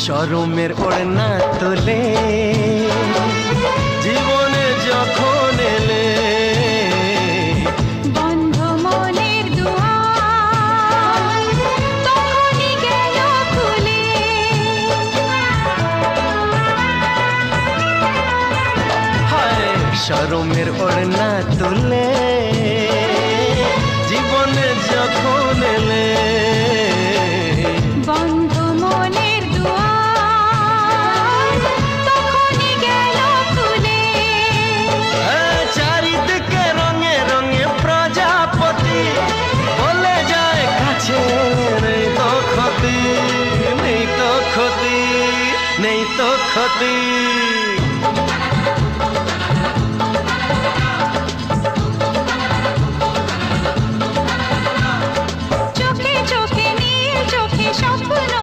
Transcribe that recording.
শরমের ওড়না তোলে জীবনে যখন এলে, বন্ধ মনের দুয়ার তখনই গেল খুলে। হায় শরমের ওড়না তোলে জীবনে যখন এলে, বন্ধ মনের দুয়ার তখনই গেল খুলে। চারিদিকে রঙে রঙে প্রজাপতি বলে যায় কাছে, নেই তো ক্ষতি, নেই তো ক্ষতি, নেই তো ক্ষতি।